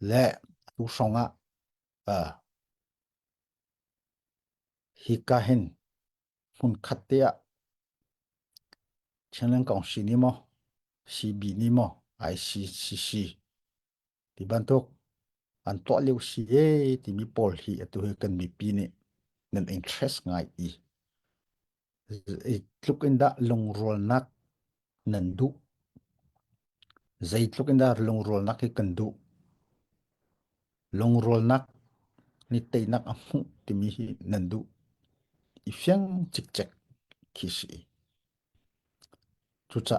และทุสงะฮิกาเห็นมุนคัตเตียเช่นเรื่องของซีนิโมซีบีนิโมไอซีที่บันทุกอันตัวเลี้ยวซีเอที่มีพอลฮีตัวกันมีปีนี่นั่นอินเทรสง่ายอีลุกอินดาลงรัวนักนันดูใจลุกอินดาลงรัวนักให้กันดูลงรัวนักนี่เตยนักอามุที่มีนันดูอีเฟียงจิกจิกคิสี จุดจะ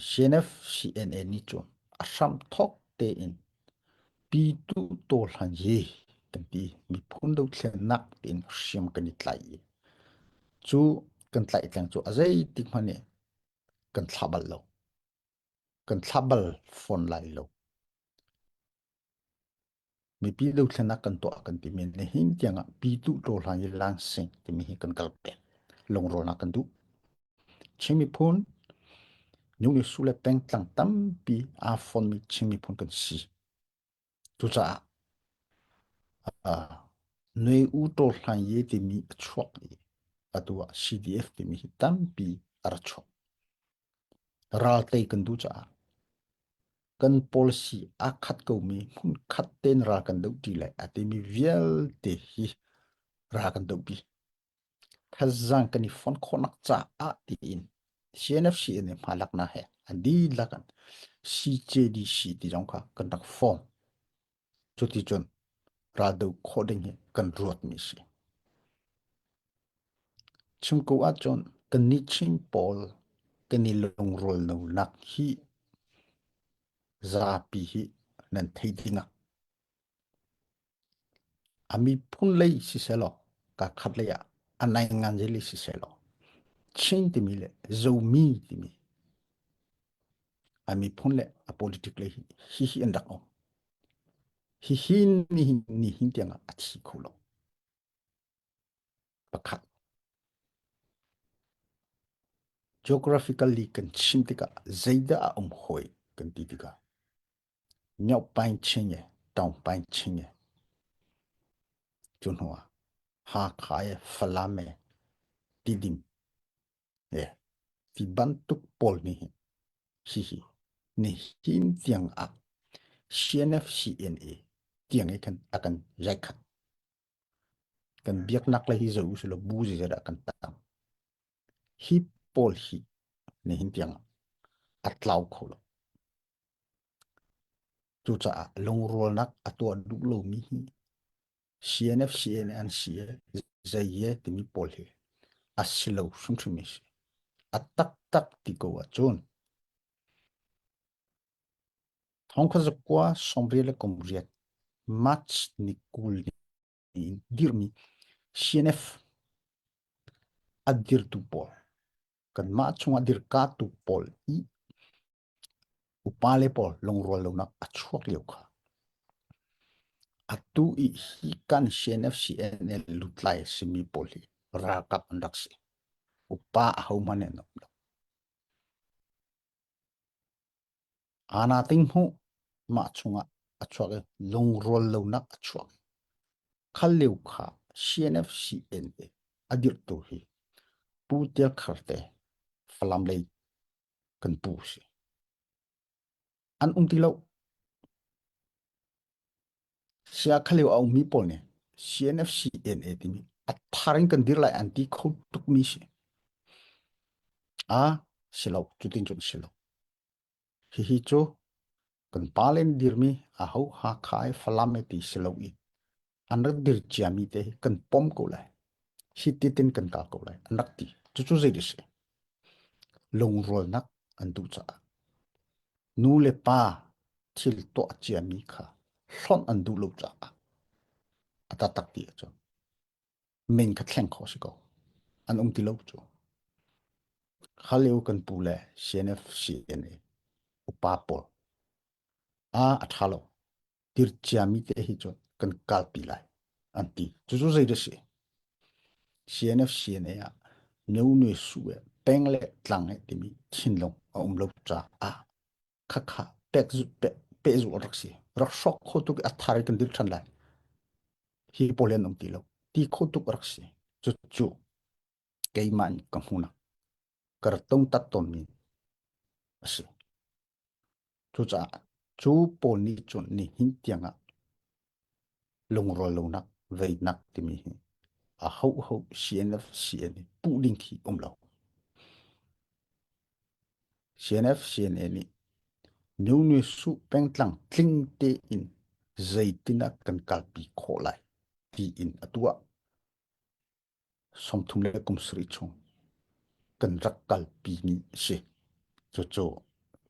CNF CNAนี่จวนอาสัมทอกเตอินปีตุโตลันเย่กันทีมีพุ่นดูเชนนักอินเสียมกันนิดไหลจูกันไหลจังจูอะไรติมันเนี่ยกันทับลโลกันทับลฟอนไหลโลมีปีดูเชนนักกันตัวกันทีมีเนหินยังปีตุโตลันเย่ลังสิงที่มีกันกลเป็นลงโรนักกันดูเชื่อมีพุ่นยุงสุเลเป็งตั้งตั้มปีอาฟอนมีเชื่อมีพุ่นกันสีจุดจะ หน่วยอุตสาหเยติมีช่วงอัตัว CDF ติมีตั้มปีอาร์ชอรัลเตกันดูจ้ากัน policy อาคัดกูมีมุนคัดเต้นรักกันดูดีเลยอาติมีเวลเตฮีรักกันดูบีถ้าจังกันนี่ฟอนคนักจ้าอาตีอิน CNFC เนี่ยมาลักนะเฮอันดีลักัน CJDC ที่จงค่ะกันนักฟอร์มจุดที่จนราดูโคดิ้งเฮกันรวดมีสิ chim ko a chon kan ni chim pol kan ni long rol no nak hi za pi hi nan thei dinga ami phun lei si selo ka khat le ya anai ngan je le si selo chin ti mi le zo mi ti mi ami phun le a politically hi andak o hi ni hin tianga a chi kholo pakhat geographically kan chim tika zaida a hoi kan ti tika nyau pain chin ye tong pain chin ye chun hoa ha khai falame tidim e ti bantuk pol ni ni hin tiang a CNFCNA tiang e kan akan jaikat kan biak nak la hi zo usulo buzi zada kan tam hi pol hi ni hin tiang atlaw kholo chu cha long rol nak atwa du lo mi hi CNFCNA an sia zaiye ti mi pol hi asilo sum sum mi atak tak ti ko wa chon thong kha zakwa sombrele komriat match ni kul ni dirmi CNF adir tu pol kan ma chung adir ka tu pol i upale pol long rol lo nak achuak liu kha atu i hi kan CNF CNL lutlai simi poli ra kap andak si upa hau mane no ana ting hu ma chunga achuak long rol lo nak achuak khal liu kha CNF CNA adir tu hi pu tia kharte falam lei kan pu si an ti lo sia khaliu au mi pol ne CNFCNA ti mi atharing kan dir lai anti khot tuk mi si a silo chutin chun silo hi cho kan palen dir mi a ho ha khai falame ti silo i anak dir chiami te kan pom ko lai hititin kan ka ko lai anak ti chu chu zai dis long rol nak an tu cha nu le pa thil to chiami kha hlon an du lo cha ata tak ti cho min ka thleng kho si ko an ti lo cho khaliu kan pule CNF CNA upapol a athalo tirchiami te hi cho kan kalpi lai anti chu chu zai de si CNF CNA a neu ne su e pengle tlang e timi thinlong a umlo cha a kha kha pek zu pe pe zu raksi rak shok kho tu athar kan dir than lai hi polen om ti lo ti kho tu raksi chu chu cái man kam huna kar tông tat ton mi ase chu cha chu pol ni chun ni hin tianga lung ro lo nak vei nak ti mi hi a hau hau cnf cn pu ding thi lo cnf cn ni nếu như su beng tlang tling te in zaitina kan kalpi kho lai ti in atua som thum le kum sri chung kan rak kalpi ni se cho cho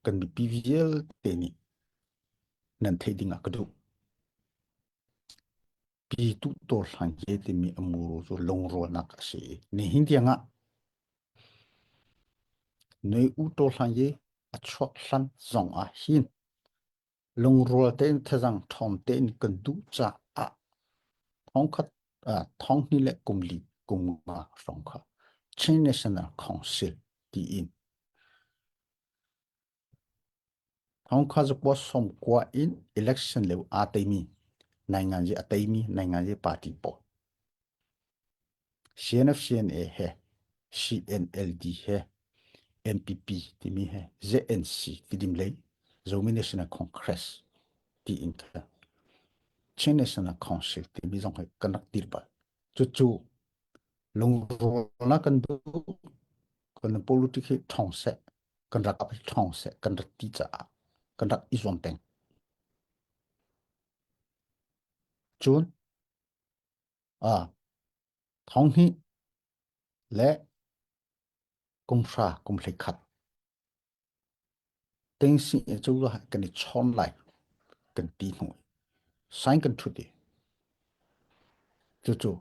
kan bi pvl te ni nan thei dinga kadu pi tu to hlan ye te mi amuro zo long ro nak se ni hindia nga nei u to hlan ye a chok hlan zong a hin long ro te thazang thom te in kan du cha a thong khat thong ni le kum li kum ma song kha Chin National Council ti in thong kha zo po som kwa in election le a te mi nai ngan je a te mi nai ngan je party po CNF CNA है CNLD है MPP ti mi है ZNC ti dim lei Zomi National Congress ti in ka Chin National Council ti mi zong hai kanak tir ba chu chu long ro na kan du kan politic thong se kan rak ap thong se kan rak ti cha kan rak i zom teng chun thong hi le kum fra kum le khat teng si e chu lo kan ni chon lai kan ti hnoi sign kan thu ti chu chu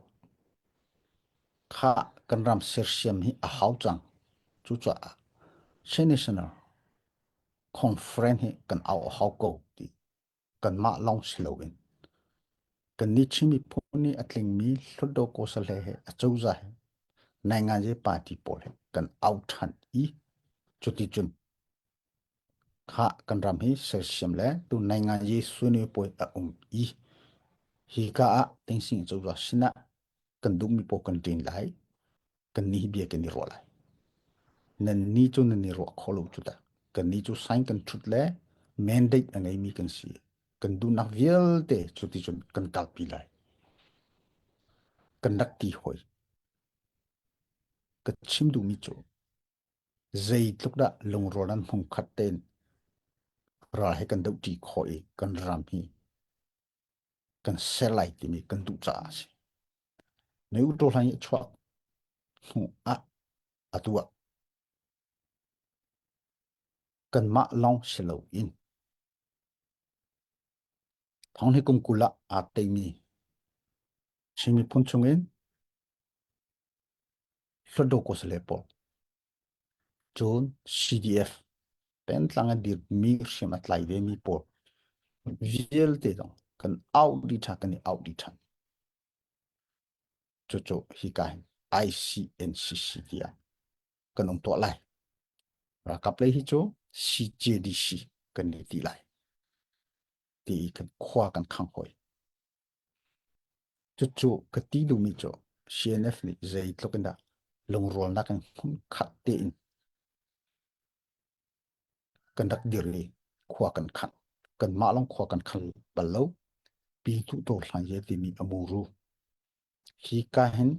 kha kan ram ser siam hi a hau chang chu cha national conference hi kan au hau ko ti kan ma long slowin kan ni chimi phuni atling mi hlodo ko sal he a chu za he nai nga je party pol he kan au than I chu ti chun kha kan ram hi ser siam le tu nai nga je suni poi a I hi ka a teng sing chu za sina kan du mi po kan tin lai kan ni bia kan ni ro lai nan ni chu nan ni ro kholo chu ta kan ni chu sign kan thut le mandate angai mi kan si kan du na vial te chu ti chun kan kal pi lai kan dak ti hoi ka chim du mi chu zai tluk da long ro nan hung khat ten ra he kan dau ti khoi kan ram hi kan selai ti mi kan du cha si nếu tôi hay chua atua cần mạ long selo in thong hi kum kula a te mi chimi phun chungin hlodo ko slepo chon CDF pen tlanga dir mi shima tlai ve mi por viel te dong kan out di tha kan out di tha cho cho hi kai ICNCC dia kan om to lai ra kap le hi cho CJDC kan ni ti lai ti kan khwa kan khang hoi cho cho ka ti du mi cho CNF ni zai tlokenda long rol na kan khat te in kan dak dir li khwa kan khan kan ma long khwa kan khal balo pi tu to hlan ye ti mi amuru hi ka hen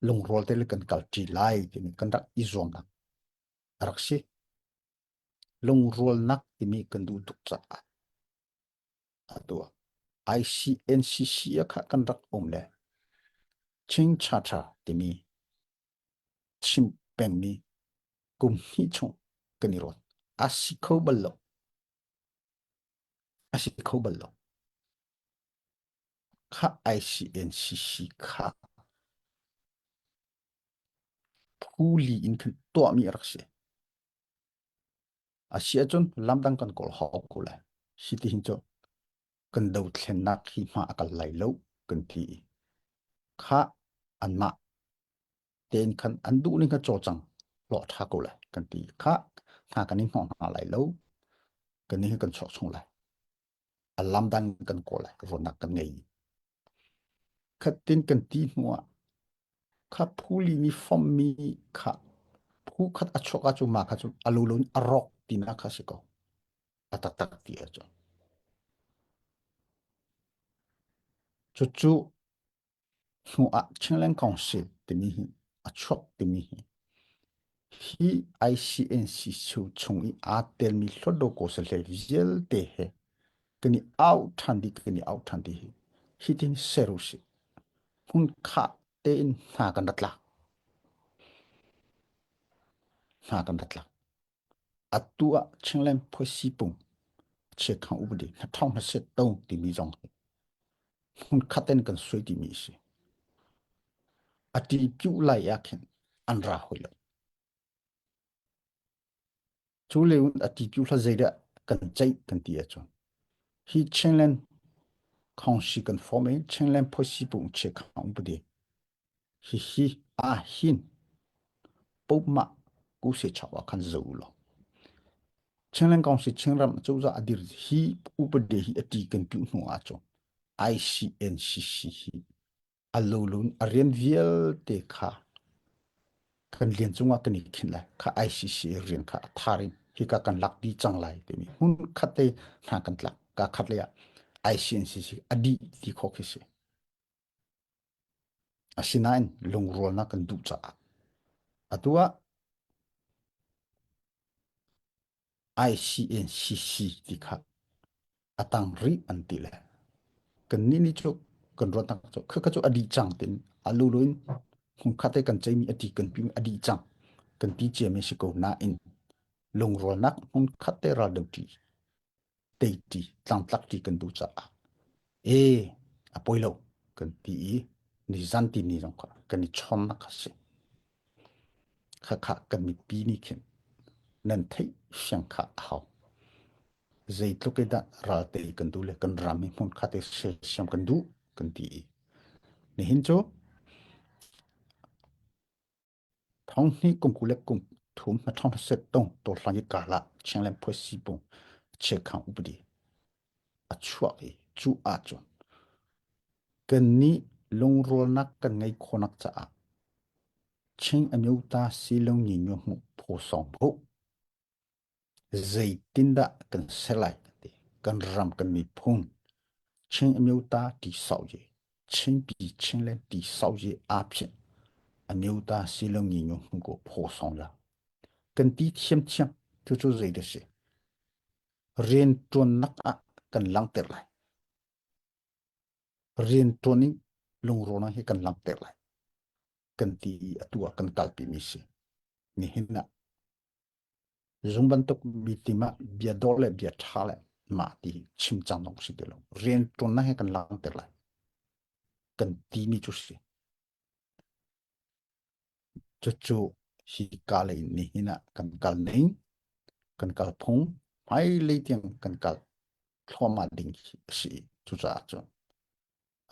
long rol te le kan kal ti lai ti mi kan dak izom na raksi long rol nak ti mi kan du tuk cha atua ICNCC ya kha kan dak om le ching cha cha ti mi chim pen mi kum hi chung kan ni ron asikho ballo kha ICNCC kha phuli in kan to mi raksi Asia chun lamdang kan kol ho ko la siti hin cho kan dau thlen nak hi ma akal lai lo kan thi kha an ma ten kan an du ni ka cho chang lo tha ko la kan ti kha tha kan ni hong ha lai lo kan ni kan chok chung lai alam dan kan ko lai ro nak kan ngai khatin kan ti nuwa kha phuli ni form mi kha phu khat achok achu ma kha chu alulun arok tina kha siko atak tak ti acho chu chu nuwa chenglen kong se tini hi achok tini hi ICNC chu chung I atel mi hlodo ko se le viel te he kani out thandi kani out thandi hi tin seru se hun kha te in na kan datla atua chenglen phosi pung che khang ubdi na thong na se tong ti mi jong hun khaten kan soi ti mi se ati pyu lai yakhen anra hoilo chu leun ati pyu hla zeida kan chai kan ti achon hi chenglen khong shi kan forme chenglen phosi pung che khang ubdi hi a hin poma ku se chawa kan zo lo chenglen kong si chengram chu za adir hi ubdi hi ati kan pyu no acho ICNCC hi alulun arian viel te kha kan lian chunga kan ikhin lai kha ICC rian kha tharin hi ka kan lak di chang lai te mi hun khate na kan tlak ka khat le ICNCC adi ti kho khise asinain lungrol na kan du cha atua ICNCC ti kha atang ri antile kan ni ni chu kan ro tak chu kha chu adi chang tin aluluin hun khate kan chei mi adi kan pi adi chang kan ti che me siko na in lungrol nak hun khate ra de ti te ti tlang tlak ti kan du cha e apoilo kan ti ni zanti ni jong kha kan ni chon na kha se kha kha kan mi pi ni khin nan thei shang kha hao zai tluk ke da ra te kan du le kan ram mi mun kha te se sham kan du kan ti ni hin cho thong ni kum ku le kum thum na thong se tong to hlang yi ka la chang len pho si bong che khang u bdi a chua e chu a chon kan ni long rol nak kan ngai khonak cha a ching a meu ta si long ni nyu mu pho song pho zai tinda kan selai kan ram kan mi phun ching a meu ta ti sao ye ching pi ching len ti sao ye a phin a meu ta si long ni nyu mu ko pho song la kan ti thiam thiam tu chu zai de se rian tuan nak a kan lang ter lai rian tuaning long ro na he kan lang ter lai kan ti atua kan kal pi mi se ni hinna zumban tok bitima bia dole bia thale ma ti chim chang nong si de lo rian tuan na he kan lang ter lai kan ti mi chu se chu chu hi ka le ni hinna kan kal nei kan kal phung mai le tiang kan kal thoma ding si chu cha chu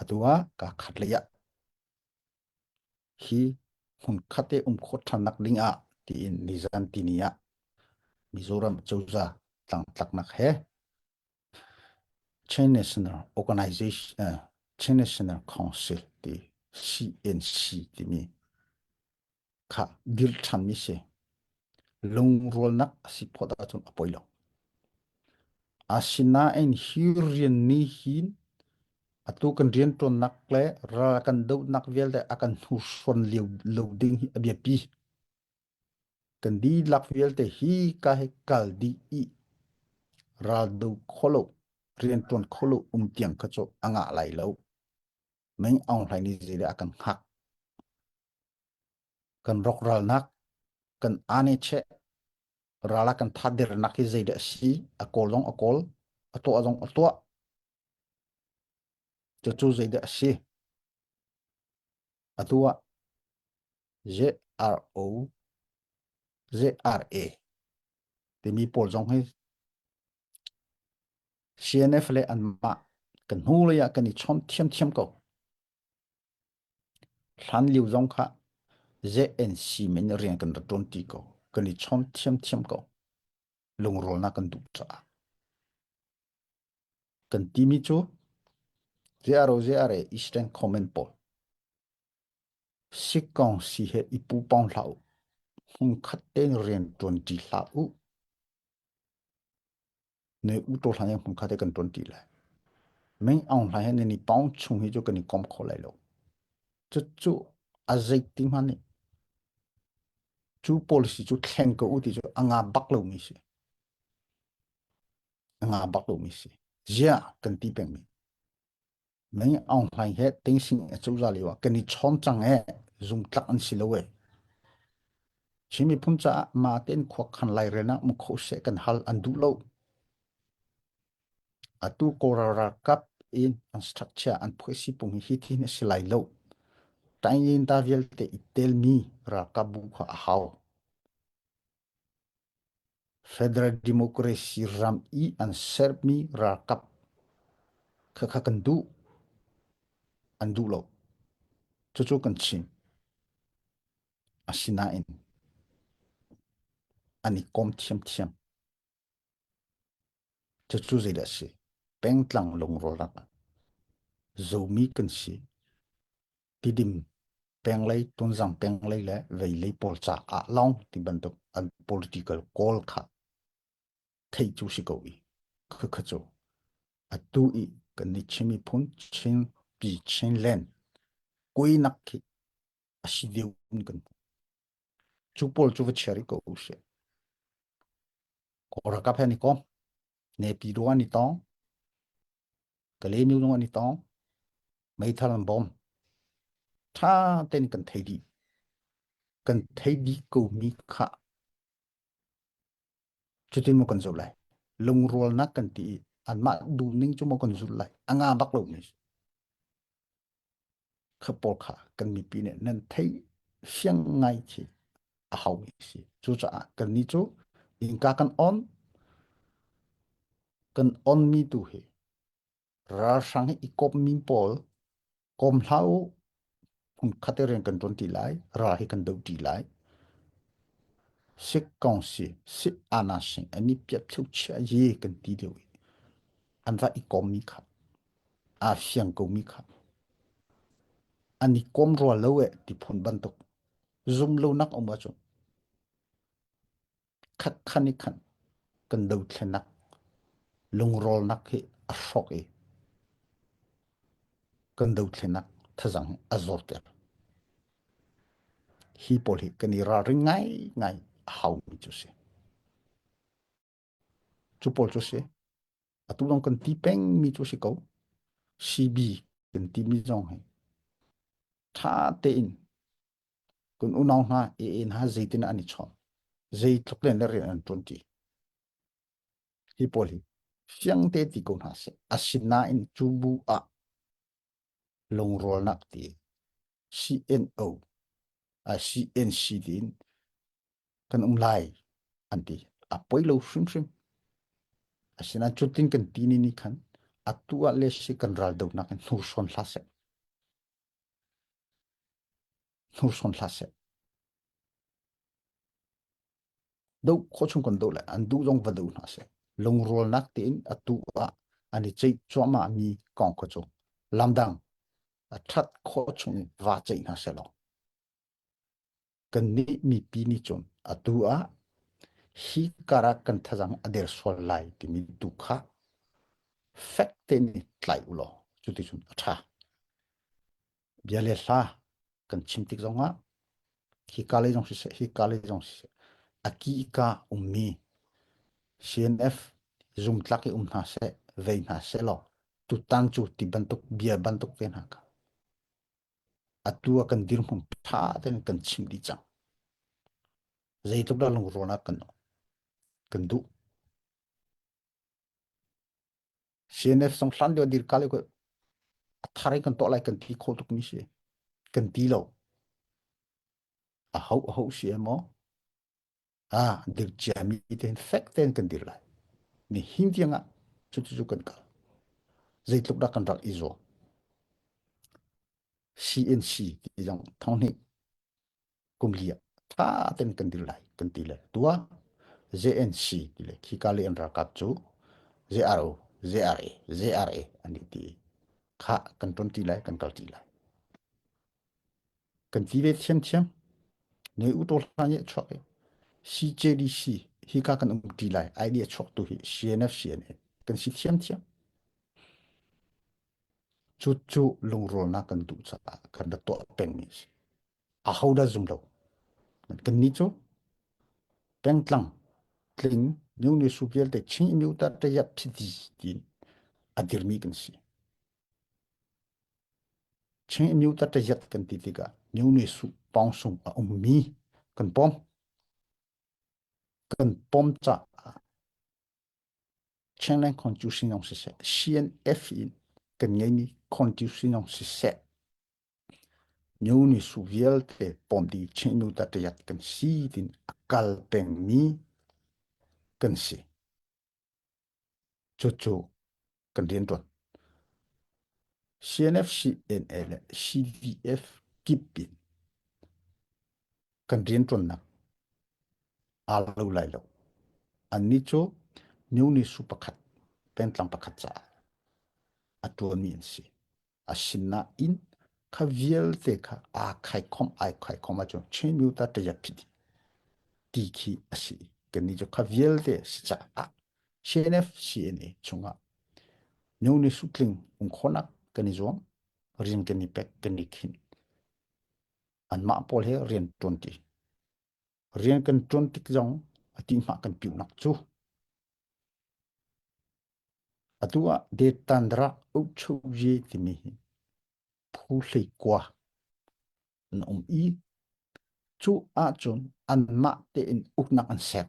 atua ka khat le ya hi hun khate khot thanak linga ti in nizan ti nia mizoram chauza tlang tlak nak he Chin National Organization Chin National Council ti CNC ti mi kha dil than mi se long rol nak si phoda chun apoilo asina en hirian ni hin atu kan rian ton nak le ra kan do nak vel de akan hu son liu loading abia pi kan di lak vel te hi ka he kal di I ra do kholo rian ton kholo tiang ka cho anga lai lo meng ong lai ni zira akan hak kan rok ral nak kan ane che rala kan thadir nak hi zida si akol dong akol ato adong ato cho chu zida si atua ZRO ZRA thì mi pol jong hai CNF le an ma kan hu le ya kan i chon thiam thiam ko hlan liu jong kha ZNC men rian kan ton ti ko kan i chon thiam thiam ko lung rol na kan du cha cần timi chu zero Eastern Command Pol sikong si he ipu pong lau hung khaten rian tuan ti lau ne u to hlang hung khate kan tuan ti lai meng ong lai ne ni pong chung hi chu kan ni kom kho lai lo chu chu azai ting han ni chu policy chu thleng ko u ti chu anga bak lo mi si anga bak lo mi si zia kan ti peng mi meng ong lai he ting sing a chu za liwa kan ni chon chang e zum tlak an si lo we chimi puncha ma ten khwa khan lai rena mu kho se kan hal an du lo atu korara kap in an structure an phoisi pung hi thi ne silai lo tai in ta vial te itel mi ra kabu kha hau federal democracy ram I an serb mi ra kap kha kha kan du an du lo chu chu kan chin asina in ani kom thiam thiam chu chu zai da se peng tlang long ro la zo mi kan si tidim peng lai tun zang peng lai le vei lai pol cha a long ti ban tok an political call kha thei chu si ko I kha kha chu atu I kan ni chimi phun chin pi chen len koi nak ki asi deu kan chu pol chu chari ko se ko ra ka phe ni ko ne pi do ani tong ka le mi do ani tong mai thal bom tha ten kan thei di ko mi kha chu tin mo kan zo lai lung rol nak kan ti an ma du ning chu mo kan zu lai anga bak lo ni kha pol kha kan mi pi ne nan thei siang ngai chi a hau mi si chu cha kan ni chu in ka kan on mi tu he ra sang I kop mi pol kom hlau hun khateren kan ton ti lai ra hi kan do ti lai sik kong si ana sing ani pya thu cha ye kan ti de an va I kom mi kha a siang ko mi kha ani kom ro lo e ti phun ban tok zum lo nak om ba chu khat khani khan kan do thlenak lung rol nak hi a shok e kan do thlenak thazang azor ter hi pol hi kan ra ring ngai ngai hau mi chu se chu pol chu se atu long kan ti peng mi chu se ko CB kan ti mi jong hai tha te in kun unaw na e in ha zaitin ani chon zai tloklen le ren an 20 hi pol hi siang te ti ko na se asina in chubu a long rol nak ti CNO a CNC din kan lai anti a poilo shim shim asina chutin kan tini ni khan atua le se kan ral do na kan nur son hlase do khochung kan do la an du jong va do na se long rol nak tin atua ani chei choma mi kong ko chu lamdang a that khochung va chei na se lo kan ni mi pi ni chon atua hi kara kan thajang ader sol lai ti mi du kha fakte ni tlai ulo chuti chun atha biale hla kan chimtik zonga hi kale jong se hi kale jong se aki ka ummi CNF zum tlaki na se vei na se lo tu tan chu ti bantuk bia bantuk ven ha ka atua kan dir hum tha ten kan chim di chang zai tuk da long rona kan du CNF song hlan dio dir kale ko thare kan to lai kan thi kho tuk mi se kan ti lo a hau CMO a dir jami ten fact ten kan dir lai ni hindi nga chu chu kan ka zai tuk da kan ral izo CNC ti jang thong ni kum lia tha ten kan dir lai kan ti le tua JNC ti le khi kali an ra kap chu JRO ZRA ani ti kha kan ton ti lai kan kal ti lai kan ti ve thiam nei u to la ye chok CJDC hi ka kan ti lai idea chok tu hi CNF CNA kan si thiam chu chu lung ro na kan du cha kan da to pen mi a hauda zum lo kan ni chu peng tlang tling new ni su piel te chi mi ta te ya phi ti adir mi kan si chi mi ta te yat kan ti ka new ni su pong sum a mi kan pom cha chen lang constitutionong se CNF in kan ngai ni constitutionong se new ni su piel te pom di chi mi ta te yat kan si tin akal peng mi kan si chu chu kan rian ton CNF CNL CDF kipin kan rian ton na alo lai lo an ni chu new ni su pakhat pen tlang pakhat cha atuan mi si asina in kha viel te kha a khai khom a chu chen mi ta te ya pi ti khi asi kan ni chu kha viel te si cha a CNF CNA chunga new ni su kling khona kan ni zo rin kan ni pek kan ni khin an ma pol he rian 20 rian kan 20 jong ati ma kan piu nak chu atua de tandra u chu ye ti mi phu hlei kwa na i chu a chun an ma te in uknak an sep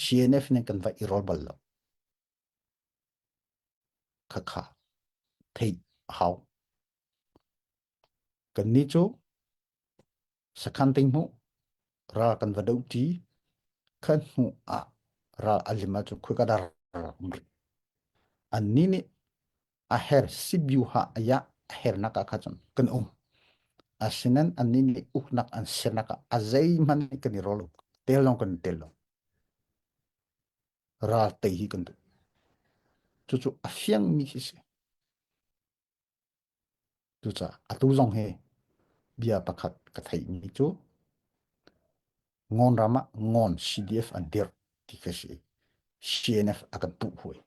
CNF ne kan va i rol bal lo kha kha thei hau kan ni chu sakhan ting mu ra kan va dau ti khan hu a ra alima chu khu ka dar an ni ni a her sibiu ha ya her na ka kha chun kan asinan an ni ni uknak an senaka azai man kan ni rol telong kan telong ra te hi kan chu chu afiang mi hi se chu cha atu zong he bia pakhat ka thai mi chu ngon rama ngon CDF an der ti ka si CNF akan pu hoi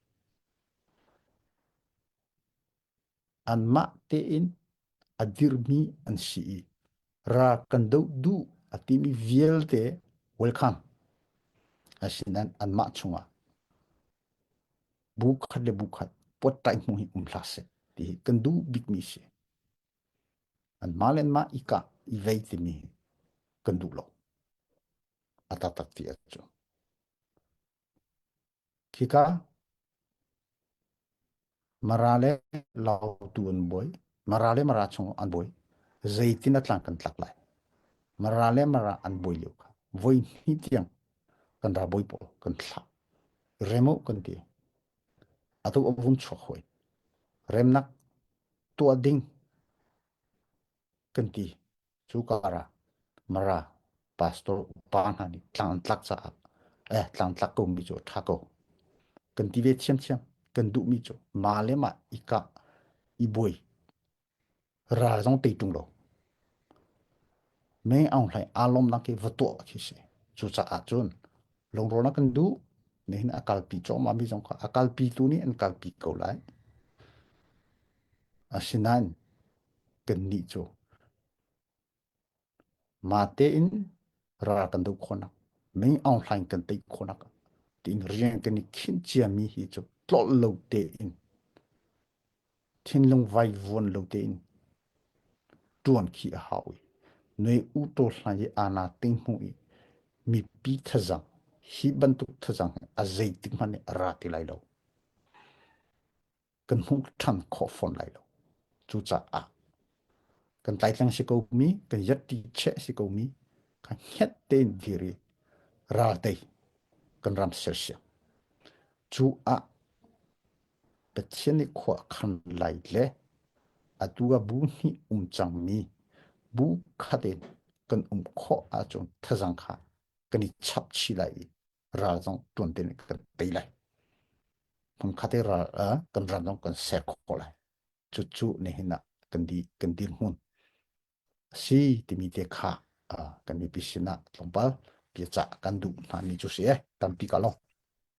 an ma te in adir mi an si ra kan du atimi viel te welcome asinan an ma chunga bukhat le bukhat pot tai mu hi plase ti kan du big mi se an malen ma ika I vei ti mi kan du lo atatak ti acho kika marale lau tu an boy marale mara chung an boy zaitin atlang kan tlak lai marale mara an boy liu ka voi ni tiang kan ra boy po kan thla remo kan ti atu ovun chok hoi remnak tu ading kan ti chu kara mara pastor pan hani tlang tlak cha tlang tlak ko mi chu thako kan ti ve chiam chiam kan du mi chu male ma ika I boy ra jong te tung lo me ang lai alom na ke vato ki se chu cha a chun long ro na kan du ne hin akal pi cho ma mi jong ka akal pi tu ni an kal pi ko lai asinan kan ni chu ma te in ra kan du khona me ang lai kan te khona ka tin rian kan ni khin chia mi hi chu tlol lo te in thin long vai von lo te in tuan khi a hawi noi u to hlan ye ana ting mu I mi pi thazang hi bantuk thazang a zei tik man ra ti lai lo kan hu than kho phon lai lo chu cha a kan tai tlang si ko mi kan yat ti che si ko mi kan het ten diri ra te kan ram ser sia chu a pathian kho khan lai le atua bu ni chang mi bu khaten kan kho a chon thazang kha kan I chap chi lai ra jong ton ten kan te lai hum khatira kan ranong kan sek kolai chu ne hina kan di mun si timi te kha kan mi pisina lompal pia cha kan du na ni chu se kan pi kalong